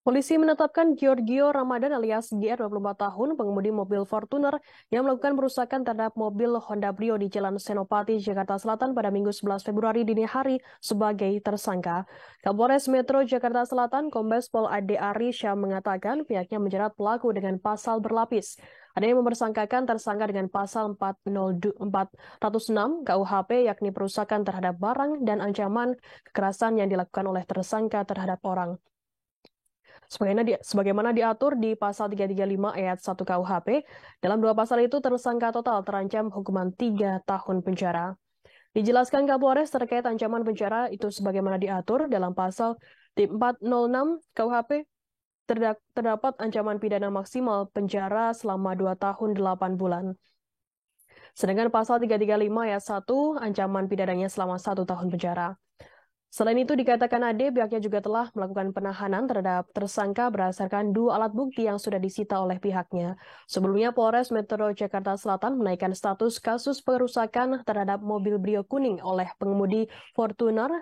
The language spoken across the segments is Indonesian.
Polisi menetapkan Giorgio Ramadan alias GR 24 tahun, pengemudi mobil Fortuner yang melakukan perusakan terhadap mobil Honda Brio di Jalan Senopati, Jakarta Selatan pada Minggu 11 Februari dini hari sebagai tersangka. Kapolres Metro Jakarta Selatan, Kombes Pol Ade Arisya mengatakan pihaknya menjerat pelaku dengan pasal berlapis. Ada yang mempersangkakan tersangka dengan pasal 406 KUHP yakni perusakan terhadap barang dan ancaman kekerasan yang dilakukan oleh tersangka terhadap orang. Sebagaimana diatur di pasal 335 ayat 1 KUHP, dalam dua pasal itu tersangka total terancam hukuman 3 tahun penjara. Dijelaskan Kapolres terkait ancaman penjara itu sebagaimana diatur dalam pasal 406 KUHP, terdapat ancaman pidana maksimal penjara selama 2 tahun 8 bulan. Sedangkan pasal 335 ayat 1 ancaman pidananya selama 1 tahun penjara. Selain itu dikatakan Ade pihaknya juga telah melakukan penahanan terhadap tersangka berdasarkan dua alat bukti yang sudah disita oleh pihaknya. Sebelumnya Polres Metro Jakarta Selatan menaikkan status kasus perusakan terhadap mobil Brio kuning oleh pengemudi Fortuner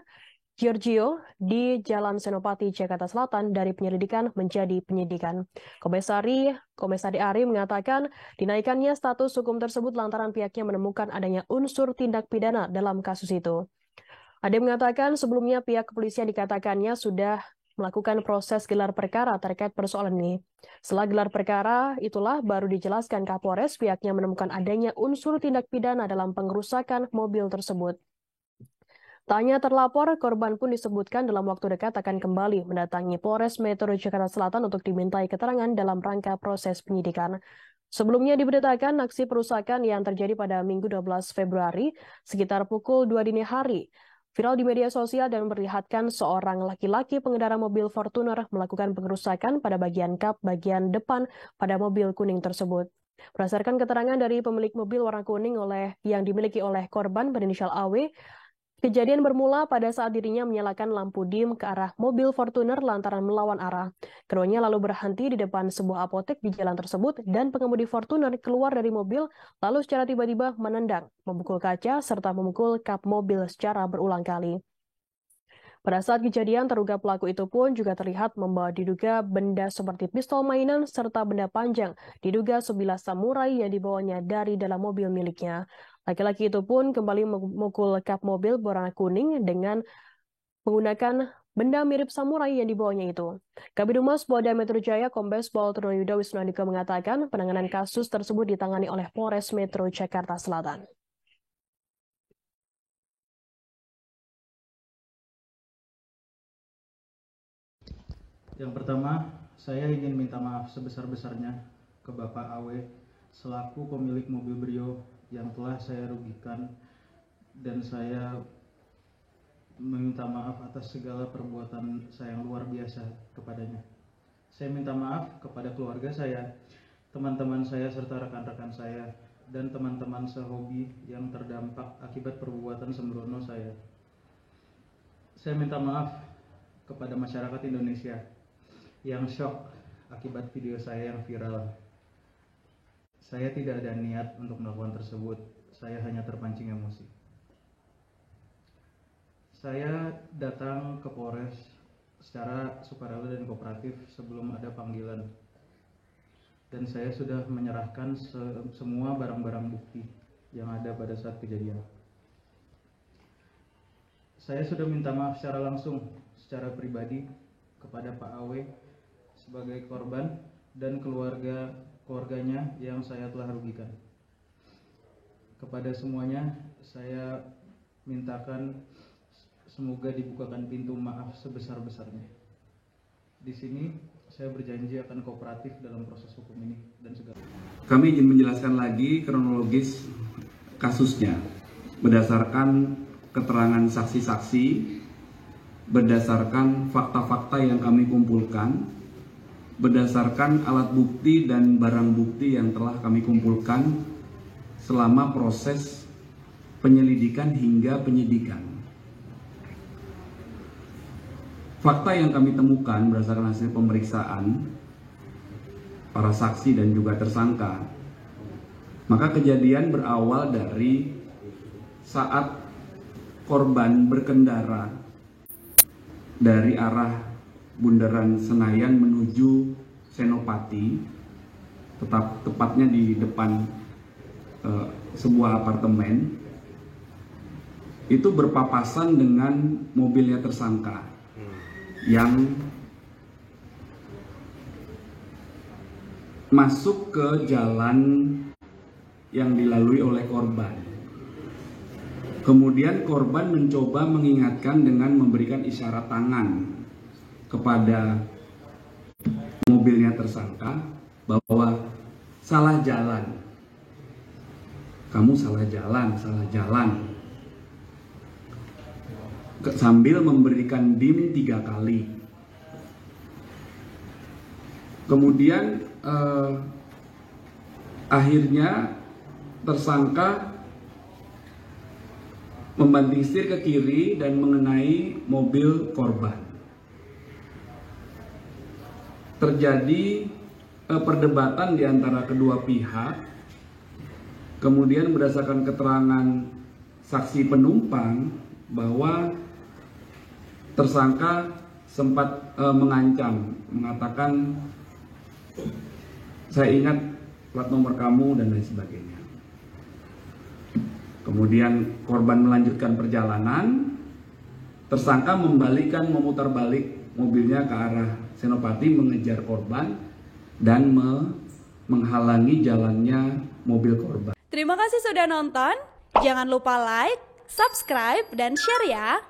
Giorgio di Jalan Senopati, Jakarta Selatan dari penyelidikan menjadi penyidikan. Kombes Ade Ari mengatakan dinaikannya status hukum tersebut lantaran pihaknya menemukan adanya unsur tindak pidana dalam kasus itu. Ade mengatakan sebelumnya pihak kepolisian dikatakannya sudah melakukan proses gelar perkara terkait persoalan ini. Setelah gelar perkara, itulah baru dijelaskan Kapolres pihaknya menemukan adanya unsur tindak pidana dalam pengerusakan mobil tersebut. Tanya terlapor, korban pun disebutkan dalam waktu dekat akan kembali mendatangi Polres Metro Jakarta Selatan untuk dimintai keterangan dalam rangka proses penyidikan. Sebelumnya diberitakan aksi perusakan yang terjadi pada Minggu 12 Februari sekitar pukul 2 dini hari. Viral di media sosial dan memperlihatkan seorang laki-laki pengendara mobil Fortuner melakukan pengerusakan pada bagian kap bagian depan pada mobil kuning tersebut. Berdasarkan keterangan dari pemilik mobil warna kuning yang dimiliki oleh korban berinisial AW, kejadian bermula pada saat dirinya menyalakan lampu dim ke arah mobil Fortuner lantaran melawan arah. Keduanya lalu berhenti di depan sebuah apotek di jalan tersebut dan pengemudi Fortuner keluar dari mobil lalu secara tiba-tiba menendang, memukul kaca, serta memukul kap mobil secara berulang kali. Pada saat kejadian, terduga pelaku itu pun juga terlihat membawa diduga benda seperti pistol mainan serta benda panjang, diduga sebilah samurai yang dibawanya dari dalam mobil miliknya. Laki-laki itu pun kembali memukul kap mobil berwarna kuning dengan menggunakan benda mirip samurai yang dibawanya itu. Kabid Humas Polda Metro Jaya Kombes Pol Trunoyudo Wisnandiko mengatakan penanganan kasus tersebut ditangani oleh Polres Metro Jakarta Selatan. Yang pertama, saya ingin minta maaf sebesar-besarnya ke Bapak Awe selaku pemilik mobil Brio yang telah saya rugikan, dan saya meminta maaf atas segala perbuatan saya yang luar biasa kepadanya. Saya minta maaf kepada keluarga saya, teman-teman saya serta rekan-rekan saya, dan teman-teman sehobi yang terdampak akibat perbuatan sembrono saya. Saya minta maaf kepada masyarakat Indonesia yang shock akibat video saya yang viral. Saya tidak ada niat untuk melakukan tersebut, saya hanya terpancing emosi. Saya datang ke Polres secara sukarela dan kooperatif sebelum ada panggilan, dan saya sudah menyerahkan semua barang-barang bukti yang ada pada saat kejadian. Saya sudah minta maaf secara langsung, secara pribadi kepada Pak Awe sebagai korban dan keluarganya yang saya telah rugikan. Kepada semuanya, saya mintakan semoga dibukakan pintu maaf sebesar-besarnya. Di sini saya berjanji akan kooperatif dalam proses hukum ini dan segala. Kami ingin menjelaskan lagi kronologis kasusnya berdasarkan keterangan saksi-saksi, berdasarkan fakta-fakta yang kami kumpulkan, berdasarkan alat bukti dan barang bukti yang telah kami kumpulkan selama proses penyelidikan hingga penyidikan. Fakta yang kami temukan berdasarkan hasil pemeriksaan para saksi dan juga tersangka, maka kejadian berawal dari saat korban berkendara dari arah Bundaran Senayan menuju Senopati, tepatnya di depan sebuah apartemen, itu berpapasan dengan mobilnya tersangka yang masuk ke jalan yang dilalui oleh korban. Kemudian korban mencoba mengingatkan dengan memberikan isyarat tangan kepada mobilnya tersangka bahwa salah jalan, kamu salah jalan, sambil memberikan dim 3 kali. Kemudian akhirnya tersangka membanting setir ke kiri dan mengenai mobil korban. Terjadi perdebatan di antara kedua pihak. Kemudian berdasarkan keterangan saksi penumpang bahwa tersangka sempat mengancam, mengatakan saya ingat plat nomor kamu dan lain sebagainya. Kemudian korban melanjutkan perjalanan, tersangka memutar balik mobilnya ke arah Senopati mengejar korban dan menghalangi jalannya mobil korban. Terima kasih sudah nonton, jangan lupa like, subscribe, dan share ya.